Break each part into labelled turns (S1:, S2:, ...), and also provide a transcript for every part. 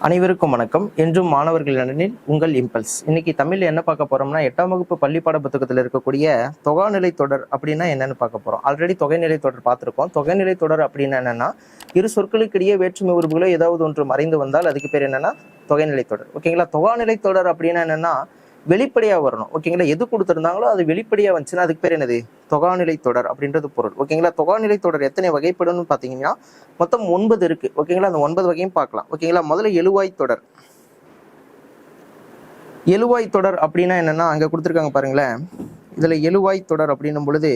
S1: அனைவருக்கும் வணக்கம். என்றும் மாணவர்கள் நலனில் உங்கள் இம்பல்ஸ். இன்னைக்கு தமிழ்ல என்ன பார்க்க போறோம்னா, 8ஆம் வகுப்பு பள்ளிப்பாட புத்தகத்தில் இருக்கக்கூடிய தொகாநிலை தொடர் அப்படின்னா என்னன்னு பார்க்க போறோம். ஆல்ரெடி தொகைநிலை தொடர் பார்த்துருக்கோம். தொகைநிலை தொடர் அப்படின்னா என்னன்னா, இரு சொற்களுக்கு இடையே வேற்றுமை உருபுகளோ ஏதாவது ஒன்று மறைந்து வந்தால் அதுக்கு பேர் என்னன்னா தொகைநிலை தொடர். ஓகேங்களா. தொகாநிலை தொடர் அப்படின்னா என்னன்னா வெளிப்படையா வரணும். ஓகேங்களா. எது கொடுத்துருந்தாங்களோ அது வெளிப்படையா வந்துச்சுன்னா அதுக்கு பேர் என்னது தொகாநிலை தொடர் அப்படின்றது பொருள். ஓகேங்களா. தொகாநிலை தொடர் எத்தனை வகைப்படும்னு பாத்தீங்கன்னா மொத்தம் 9 இருக்கு. ஓகேங்களா. அந்த 9 வகையும் பார்க்கலாம். ஓகேங்களா. முதல்ல எழுவாய் தொடர். எழுவாய் தொடர் அப்படின்னா என்னன்னா, அங்க கொடுத்துருக்காங்க பாருங்களேன். இதுல எழுவாய் தொடர் அப்படின்னும் பொழுது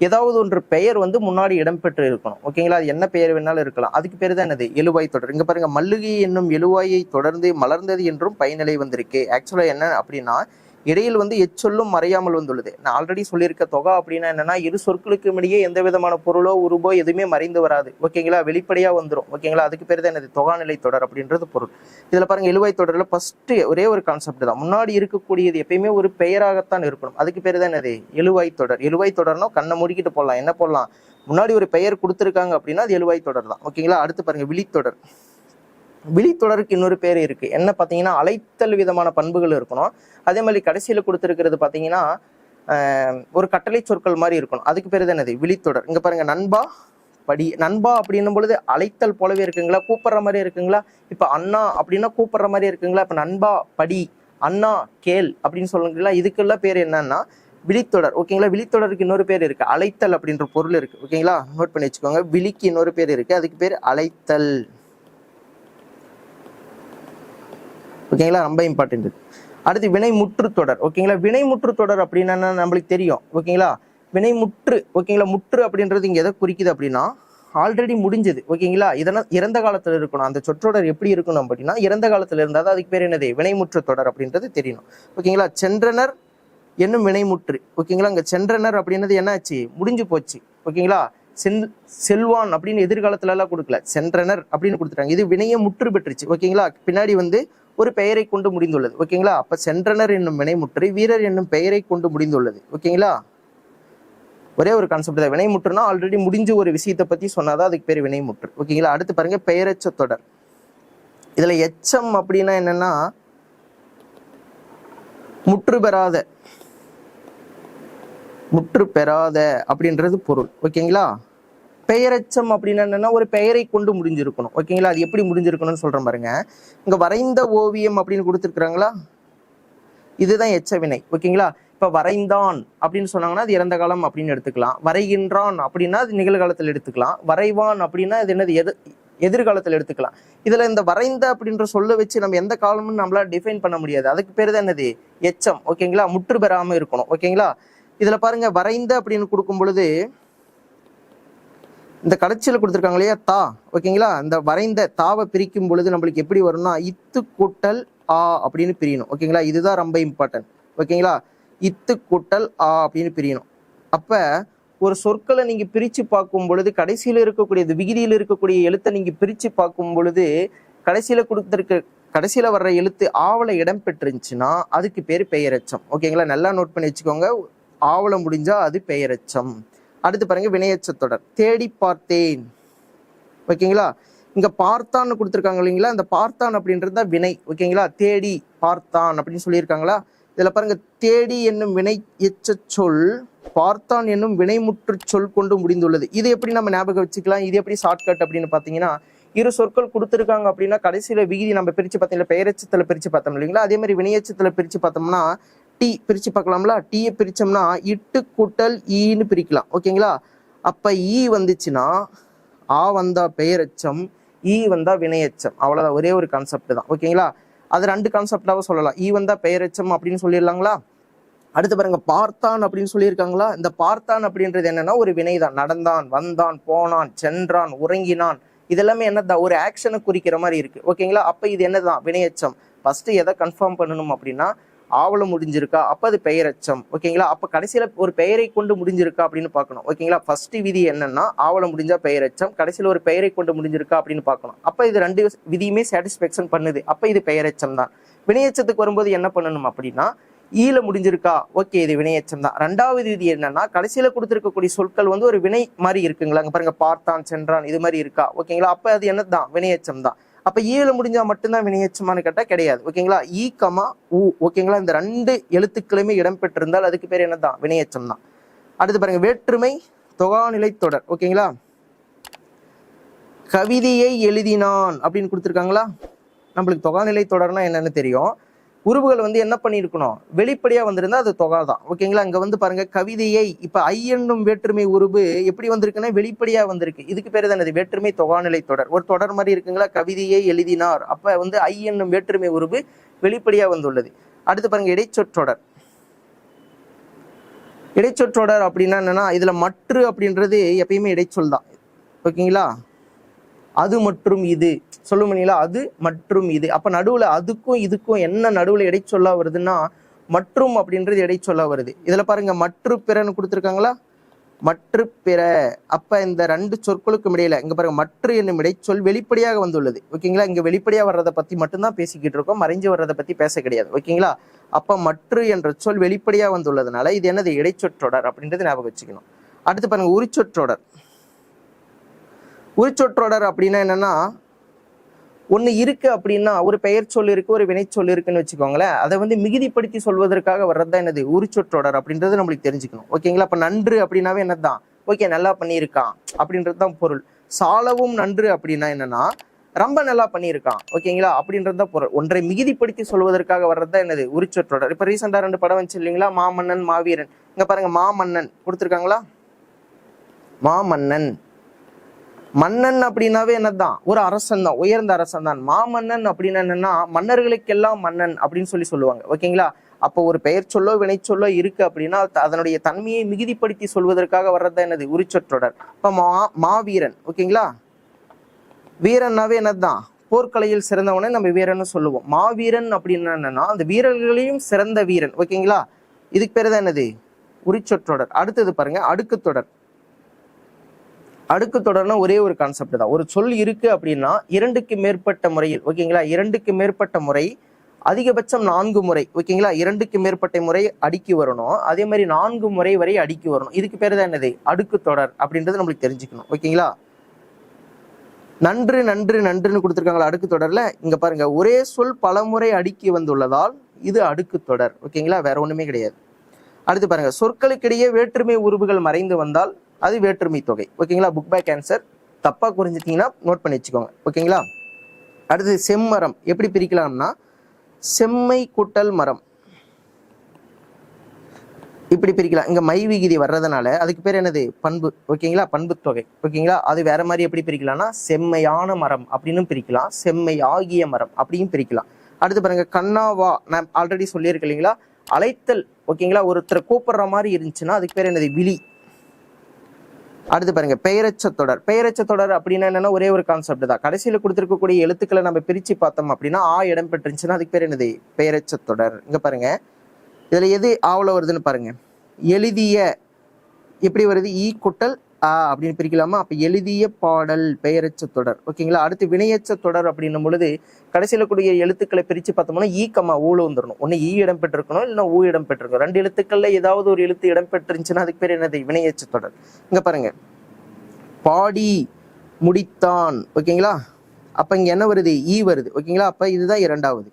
S1: ஏதாவது ஒன்று பெயர் முன்னாடி இடம்பெற்று இருக்கணும். ஓகேங்களா. அது என்ன பெயர் வேணாலும் இருக்கலாம். அதுக்கு பேர் தான் என்னது எழுவாய் தொடர். இங்க பாருங்க, மல்லிகை என்னும் எழுவாயை தொடர்ந்து மலர்ந்தது என்றும் பயனிலை வந்திருக்கு. ஆக்சுவலா என்ன அப்படின்னா, இடையில் எச்சொல்லும் மறையாமல் வந்துள்ளது. நான் ஆல்ரெடி சொல்லியிருக்க தொகை அப்படின்னா என்னன்னா, இரு சொற்களுக்கு இடையே எந்த விதமான பொருளோ உருவோ எதுவுமே மறைந்து வராது. ஓகேங்களா. வெளிப்படையா வந்துடும். ஓகேங்களா. அதுக்கு பேர் தான் என்னது தொகாநிலை தொடர் அப்படின்றது பொருள். இதுல பாருங்க, எழுவாய் தொடர்ல ஃபர்ஸ்ட் ஒரே ஒரு கான்செப்ட் தான். முன்னாடி இருக்கக்கூடியது எப்பயுமே ஒரு பெயராகத்தான் இருக்கணும். அதுக்கு பேர் தான் என்னது எழுவாய் தொடர். எழுவாய் தொடர்னா கண்ணை மூடிக்கிட்டு போடலாம். என்ன போடலாம், முன்னாடி ஒரு பெயர் கொடுத்துருக்காங்க அப்படின்னா அது எழுவாய் தொடர் தான். ஓகேங்களா. அடுத்து பாருங்க, விழித்தொடர். விழித்தொடருக்கு இன்னொரு பேர் இருக்கு. என்ன பார்த்தீங்கன்னா, அழைத்தல் விதமான பண்புகள் இருக்கணும். அதே மாதிரி கடைசியில் கொடுத்துருக்கிறது பார்த்தீங்கன்னா ஒரு கட்டளை சொற்கள் மாதிரி இருக்கணும். அதுக்கு பேர் தான் என்னது விழித்தொடர். இங்க பாருங்க, நண்பா படி. நண்பா அப்படின்னும் பொழுது அழைத்தல் போலவே இருக்குங்களா, கூப்பிடுற மாதிரி இருக்குங்களா. இப்ப அண்ணா அப்படின்னா கூப்பிடுற மாதிரி இருக்குங்களா. இப்ப நண்பா படி, அண்ணா கேள் அப்படின்னு சொல்லுங்களா. இதுக்கெல்லாம் பேர் என்னன்னா விழித்தொடர். ஓகேங்களா. விழித்தொடருக்கு இன்னொரு பேர் இருக்கு, அழைத்தல் அப்படின்ற பொருள் இருக்கு. ஓகேங்களா. நோட் பண்ணி வச்சுக்கோங்க. விழிக்கு இன்னொரு பேர் இருக்கு, அதுக்கு பேர் அழைத்தல். ஓகேங்களா. ரொம்ப இம்பார்ட்டன்ட். அடுத்து வினைமுற்று தொடர். ஓகேங்களா. வினைமுற்று தொடர் அப்படின்னா நம்மளுக்கு தெரியும். ஓகேங்களா. வினைமுற்று. ஓகேங்களா. முற்று அப்படின்றது இங்க எதை குறிக்குது அப்படின்னா ஆல்ரெடி முடிஞ்சது. ஓகேங்களா. இதனால் இறந்த காலத்துல இருக்கணும். அந்த சொற்றொடர் எப்படி இருக்கணும் அப்படின்னா இறந்த காலத்துல இருந்தாதான் அதுக்கு பேர் என்னது வினைமுற்று தொடர் அப்படின்றது தெரியணும். ஓகேங்களா. சென்றனர் என்னும் வினைமுற்று. ஓகேங்களா. அங்க சென்றனர் அப்படின்றது என்ன ஆச்சு, முடிஞ்சு போச்சு. ஓகேங்களா. செல்வான் அப்படின்னு எதிர்காலத்துல எல்லாம் கொடுக்கல, சென்றனர் அப்படின்னு கொடுத்துட்டாங்க. இது வினையை முற்று பெற்றுச்சு. ஓகேங்களா. பின்னாடி ஒரு பெயரை கொண்டு முடிந்துள்ளது. ஓகேங்களா. அப்ப சென்றனர் என்னும் வினைமுற்று வீரர் என்னும் பெயரை கொண்டு முடிந்துள்ளது. ஓகேங்களா. ஒரே ஒரு கான்செப்ட் தான். வினைமுற்றுனா ஆல்ரெடி முடிஞ்ச ஒரு விஷயத்தை பத்தி சொன்னாதான் அதுக்கு பேர் வினைமுற்று. ஓகேங்களா. அடுத்து பாருங்க, பெயரச்ச தொடர். இதுல எச்சம் அப்படின்னா என்னன்னா முற்று பெறாத அப்படின்றது பொருள். ஓகேங்களா. பெயரச்சம் அப்படின்னா என்னன்னா ஒரு பெயரை கொண்டு முடிஞ்சிருக்கணும். ஓகேங்களா. அது எப்படி முடிஞ்சிருக்கணும்னு சொல்றேன் பாருங்க. இங்க வரைந்த ஓவியம் அப்படின்னு கொடுத்துருக்காங்களா, இதுதான் எச்ச வினை. ஓகேங்களா. இப்ப வரைந்தான் அப்படின்னு சொன்னாங்கன்னா அது இறந்த காலம் அப்படின்னு எடுத்துக்கலாம். வரைகின்றான் அப்படின்னா அது நிகழ்காலத்தில் எடுத்துக்கலாம். வரைவான் அப்படின்னா அது என்னது எதிர்காலத்தில் எடுத்துக்கலாம். இதுல இந்த வரைந்த அப்படின்ற சொல்ல வச்சு நம்ம எந்த காலம்னு நம்மளால டிஃபைன் பண்ண முடியாது. அதுக்கு பேர் தான் என்னது எச்சம். ஓகேங்களா. முற்று பெறாம இருக்கணும். ஓகேங்களா. இதுல பாருங்க, வரைந்த அப்படின்னு கொடுக்கும் பொழுது இந்த கடைசியில் கொடுத்துருக்காங்க இல்லையா தா. ஓகேங்களா. இந்த வரைந்த தாவை பிரிக்கும் பொழுது நம்மளுக்கு எப்படி வரும்னா இத்து கூட்டல் ஆ அப்படின்னு பிரியணும். ஓகேங்களா. இதுதான் ரொம்ப இம்பார்ட்டன்ட். ஓகேங்களா. இத்து கூட்டல் ஆ அப்படின்னு பிரியணும். அப்ப ஒரு சொற்களை நீங்க பிரிச்சு பார்க்கும் பொழுது கடைசியில இருக்கக்கூடிய விகுதியில் இருக்கக்கூடிய எழுத்தை நீங்க பிரிச்சு பார்க்கும் பொழுது கடைசியில வர்ற எழுத்து ஆவல இடம் பெற்றுச்சுன்னா அதுக்கு பேர் பெயரச்சம். ஓகேங்களா. நல்லா நோட் பண்ணி வச்சுக்கோங்க. ஆவல முடிஞ்சா அது பெயரச்சம். அடுத்து பாருங்க, வினையச்ச தொடர். தேடி பார்த்தேன். ஓகேங்களா. இங்க பார்த்தான்னு கொடுத்துருக்காங்க இல்லைங்களா. இந்த பார்த்தான் அப்படின்றது தான் வினை. ஓகேங்களா. தேடி பார்த்தான் அப்படின்னு சொல்லியிருக்காங்களா. இதுல பாருங்க, தேடி என்னும் வினை எச்ச சொல் பார்த்தான் என்னும் வினைமுற்று சொல் கொண்டு முடிந்துள்ளது. இது எப்படி நம்ம ஞாபகம் வச்சுக்கலாம், இது எப்படி ஷார்ட்கட் அப்படின்னு பாத்தீங்கன்னா, இரு சொற்கள் கொடுத்துருக்காங்க அப்படின்னா கடைசியில விகுதி நம்ம பிரிச்சு பார்த்தீங்கன்னா பெயரச்சத்துல பிரிச்சு பார்த்தோம் இல்லைங்களா. அதே மாதிரி வினையச்சத்துல பிரிச்சு பார்த்தோம்னா டி பிரிச்சு பார்க்கலாம்ல. டீயை பிரிச்சோம்னா இட்டு கூட்டல் ஈன்னு பிரிக்கலாம். ஓகேங்களா. அப்ப ஈ வந்துச்சுன்னா ஆ வந்தா பெயரச்சம், ஈ வந்தா வினையச்சம். அவ்வளவுதான். ஒரே ஒரு கான்செப்ட் தான். ஓகேங்களா. அது 2 கான்செப்டாவும் சொல்லலாம். ஈ வந்தா பெயரச்சம் அப்படின்னு சொல்லிடலாங்களா. அடுத்து பாருங்க, பார்த்தான் அப்படின்னு சொல்லியிருக்காங்களா. இந்த பார்த்தான் அப்படின்றது என்னன்னா ஒரு வினைதான். நடந்தான், வந்தான், போனான், சென்றான், உறங்கினான், இதெல்லாமே என்னதான் ஒரு ஆக்ஷனை குறிக்கிற மாதிரி இருக்கு. ஓகேங்களா. அப்ப இது என்னதான் வினையச்சம். ஃபர்ஸ்ட் எதை கன்ஃபார்ம் பண்ணணும் அப்படின்னா ஆவலம் முடிஞ்சிருக்கா, அப்ப அது பெயரச்சம். ஓகேங்களா. அப்ப கடைசியில ஒரு பெயரை கொண்டு முடிஞ்சிருக்கா அப்படின்னு பார்க்கணும். ஓகேங்களா. ஃபர்ஸ்ட் விதி என்னன்னா ஆவலம் முடிஞ்சா பெயரச்சம், கடைசியில ஒரு பெயரை கொண்டு முடிஞ்சிருக்கா அப்படின்னு பார்க்கணும். அப்ப இது 2 விதியுமே சாட்டிஸ்பேக்ஷன் பண்ணுது. அப்ப இது பெயரச்சம் தான். வினையச்சத்துக்கு வரும்போது என்ன பண்ணணும் அப்படின்னா ஈல முடிஞ்சிருக்கா, ஓகே இது வினையச்சம் தான். 2வது விதி என்னன்னா கடைசியில கொடுத்துருக்கக்கூடிய சொற்கள் ஒரு வினை மாதிரி இருக்குங்களா. அங்க பாருங்க, பார்த்தான், சென்றான், இது மாதிரி இருக்கா. ஓகேங்களா. அப்ப அது என்னதான் வினையச்சம் தான். அப்ப ஈல முடிஞ்சா மட்டும்தான் வினையெச்சமானு கேட்டா கிடையாது. ஓகேங்களா, ஈ கமா ஊ ஓகேங்களா, இந்த 2 எழுத்துக்களுமே இடம்பெற்றிருந்தால் அதுக்கு பேர் என்னதான், வினையெச்சம் தான். அடுத்து பாருங்க, வேற்றுமை தொகாநிலை தொடர். ஓகேங்களா, கவிதையை எழுதினான் அப்படின்னு கொடுத்துருக்காங்களா. நம்மளுக்கு தொகாநிலை தொடர்னா என்னன்னு தெரியும். உருவுகள் வந்து என்ன பண்ணியிருக்கணும், வெளிப்படையா வந்திருந்தா அது தொகா தான். ஓகேங்களா, இங்க வந்து பாருங்க, கவிதையை இப்ப ஐ என்னும் வேற்றுமை உருவு எப்படி வந்திருக்குன்னா வெளிப்படையா வந்திருக்கு. இதுக்கு பேரு தான் வேற்றுமை தொகாநிலை தொடர். ஒரு தொடர் மாதிரி இருக்குங்களா, கவிதையை எழுதினார், அப்ப வந்து ஐ என்னும் வேற்றுமை உருவு வெளிப்படையா வந்துள்ளது. அடுத்து பாருங்க, இடைச்சொற்றொடர். இடைச்சொற்றொடர் அப்படின்னா என்னன்னா, இதுல மற்று அப்படின்றது எப்பயுமே இடைச்சொல் தான். ஓகேங்களா, அது மற்றும் இது சொல்லுங்களா, அது மற்றும் இது. அப்ப நடுவுல அதுக்கும் இதுக்கும் என்ன நடுவுல இடைச்சொல்லா வருதுன்னா மற்றும் அப்படின்றது இடைச்சொல்லா வருது. இதுல பாருங்க, மற்று பிறன்னு கொடுத்துருக்காங்களா, மற்று பிற. அப்ப இந்த 2 சொற்களுக்கும் இடையில இங்க பாருங்க, மற்று என்னும் இடைச்சொல் வெளிப்படையாக வந்துள்ளது. ஓகேங்களா, இங்க வெளிப்படையா வர்றதை பத்தி மட்டும்தான் பேசிக்கிட்டு இருக்கோம், மறைஞ்சு வர்றதை பத்தி பேச கிடையாது. ஓகேங்களா, அப்ப மற்று என்ற சொல் வெளிப்படையா வந்துள்ளதுனால இது என்னது, இடைச்சொற்றொடர் அப்படின்றது ஞாபகம் வச்சுக்கணும். அடுத்து பாருங்க, உரிச்சொற்றொடர். உரிச்சொற்றொடர் அப்படின்னா என்னன்னா, ஒண்ணு இருக்கு அப்படின்னா, ஒரு பெயர் சொல் இருக்கு, ஒரு வினை சொல் இருக்குன்னு வச்சுக்கோங்களேன், அதை வந்து மிகுதிப்படுத்தி சொல்வதற்காக வர்றதுதான் என்னது, உரிச்சொற்றொடர் அப்படின்றது நம்மளுக்கு தெரிஞ்சுக்கணும். ஓகேங்களா, அப்ப நன்று அப்படின்னாவே என்னதான், ஓகே நல்லா பண்ணியிருக்கான் அப்படின்றதுதான் பொருள். சாலவும் நன்று அப்படின்னா என்னன்னா, ரொம்ப நல்லா பண்ணியிருக்கான் ஓகேங்களா அப்படின்றதுதான் பொருள். ஒன்றை மிகுதிப்படுத்தி சொல்வதற்காக வர்றதுதான் என்னது, உரிச்சொற்றொடர். இப்ப ரீசெண்டா 2 படம் வந்துச்சு இல்லைங்களா, மாமன்னன் மாவீரன். இங்க பாருங்க, மாமன்னன் கொடுத்துருக்காங்களா, மாமன்னன். மன்னன் அப்படின்னாவே என்னதான், ஒரு அரசன் தான், உயர்ந்த அரசன் தான். மாமன்னன் அப்படின்னா என்னன்னா, மன்னர்களுக்கெல்லாம் மன்னன் அப்படின்னு சொல்லுவாங்க. ஓகேங்களா, அப்போ ஒரு பெயர் சொல்லோ வினை சொல்லோ இருக்கு அப்படின்னா அதனுடைய தன்மையை மிகுதிப்படுத்தி சொல்வதற்காக வர்றதுதான் என்னது, உரிச்சொற்றொடர். இப்ப மாவீரன். ஓகேங்களா, வீரன்னாவே என்னதான், போர்க்கலையில் சிறந்தவனை நம்ம வீரன்னு சொல்லுவோம். மாவீரன் அப்படின்னா என்னன்னா, அந்த வீரர்களையும் சிறந்த வீரன். ஓகேங்களா, இதுக்கு பேரு தான் என்னது, உரிச்சொற்றொடர். அடுத்தது பாருங்க, அடுக்கு தொடர். அடுக்கு தொடர்னா ஒரே ஒரு கான்செப்ட் தான். ஒரு சொல் இருக்கு அப்படின்னா 2க்கு மேற்பட்ட முறையில், ஓகேங்களா, 2க்கு மேற்பட்ட முறை, அதிகபட்சம் 4 முறை. ஓகேங்களா, 2க்கு மேற்பட்ட முறை அடுக்கி வரணும், அதே மாதிரி 4 முறை வரை அடுக்கி வரணும். இதுக்கு பேரு தான் என்னது, அடுக்கு தொடர் அப்படின்றது நம்மளுக்கு தெரிஞ்சுக்கணும். ஓகேங்களா, நன்று நன்று நன்றுன்னு கொடுத்துருக்காங்களா அடுக்கு தொடர்ல. இங்க பாருங்க, ஒரே சொல் பல முறை அடுக்கி வந்துள்ளதால் இது அடுக்கு தொடர். ஓகேங்களா, வேற ஒண்ணுமே கிடையாது. அடுத்து பாருங்க, சொற்களுக்கிடையே வேற்றுமை உருவுகள் மறைந்து வந்தால் அது வேற்றுமை தொகை. ஓகேங்களா, புக் பேக் ஆன்சர். தப்பா குறிஞ்சிட்டீங்கன்னா நோட் பண்ணி வச்சுக்கோங்க. ஓகேங்களா, அடுத்து செம்மரம் எப்படி பிரிக்கலாம்னா, செம்மை கூட்டல் மரம் இப்படி பிரிக்கலாம். இங்க மை விகுதி வர்றதுனால அதுக்கு பேர் என்னது, பண்பு. ஓகேங்களா, பண்பு தொகை. ஓகேங்களா, அது வேற மாதிரி எப்படி பிரிக்கலாம்னா, செம்மையான மரம் அப்படின்னு பிரிக்கலாம், செம்மை ஆகிய மரம் அப்படியும் பிரிக்கலாம். அடுத்து பாருங்க, கண்ணாவா, நான் ஆல்ரெடி சொல்லியிருக்கேன் இல்லைங்களா, அழைத்தல். ஓகேங்களா, ஒருத்தரை கூப்பிடுற மாதிரி இருந்துச்சுன்னா அதுக்கு பேர் என்னது, விழி. அடுத்து பாருங்க, பெயரச்ச தொடர். பெயரச்ச தொடர் அப்படின்னா என்னன்னா, ஒரே ஒரு கான்செப்ட் தான். கடைசியில கொடுத்துருக்கக்கூடிய எழுத்துக்களை நம்ம பிரிச்சு பார்த்தோம் அப்படின்னா ஆ இடம் பெற்றுச்சுன்னா அதுக்கு பேர் என்னது, பெயரச்ச தொடர். இங்க பாருங்க, இதுல எது ஆவல வருதுன்னு பாருங்க. எழுதிய எப்படி வருது, ஈ கூட்டல் ஆ அப்படின்னு பிரிக்கலாமா. அப்ப எழுதிய பாடல் பெயரச்ச தொடர். ஓகேங்களா, அடுத்து வினையச்ச தொடர் அப்படின்னும் பொழுது கடைசியில கூடிய எழுத்துக்களை பிரிச்சு பார்த்தோம்னா ஈ கமா ஊல வந்துடணும். ஒன்னு ஈ இடம் பெற்றிருக்கணும், இல்லைன்னா ஊ இடம் பெற்றிருக்கணும். 2 எழுத்துக்கள்ல ஏதாவது ஒரு எழுத்து இடம் பெற்றுச்சுன்னா அதுக்கு பேர் என்னது, வினையச்ச தொடர். இங்க பாருங்க, பாடி முடித்தான். ஓகேங்களா, அப்ப இங்க என்ன வருது, ஈ வருது. ஓகேங்களா, அப்ப இதுதான் 2வது.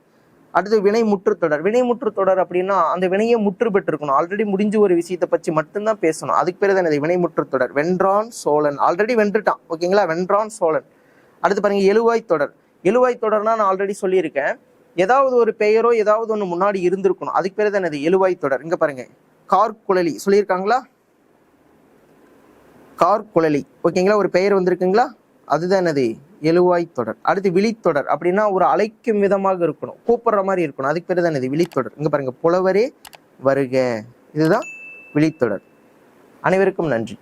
S1: அடுத்து வினை முற்று தொடர். வினை முற்று தொடர் அப்படின்னா அந்த வினையை முற்று பெற்றிருக்கணும், ஆல்ரெடி முடிஞ்ச ஒரு விஷயத்தை பற்றி மட்டும்தான் பேசணும். அதுக்கு பேர் தான் வினை முற்று தொடர். வென்றான் சோழன், ஆல்ரெடி வென்றுட்டான். ஓகேங்களா, வென்றான் சோழன். அடுத்து பாருங்க, எழுவாய் தொடர். எழுவாய் தொடர்னா நான் ஆல்ரெடி சொல்லியிருக்கேன், ஏதாவது ஒரு பெயரோ ஏதாவது ஒன்று முன்னாடி இருந்திருக்கணும், அதுக்கு பேர் தான் எழுவாய் தொடர். இங்க பாருங்க, கார்குழலி சொல்லியிருக்காங்களா, கார்குழலி. ஓகேங்களா, ஒரு பெயர் வந்திருக்குங்களா, அதுதான் என்னது, எழுவாய் தொடர். அடுத்து விழித்தொடர் அப்படின்னா ஒரு அழைக்கும் விதமாக இருக்கணும், கூப்பிடுற மாதிரி இருக்கணும், அதுக்கு பேர் தான் என்னது, விழித்தொடர். இங்க பாருங்க, புலவரே வருக, இதுதான் விழித்தொடர். அனைவருக்கும் நன்றி.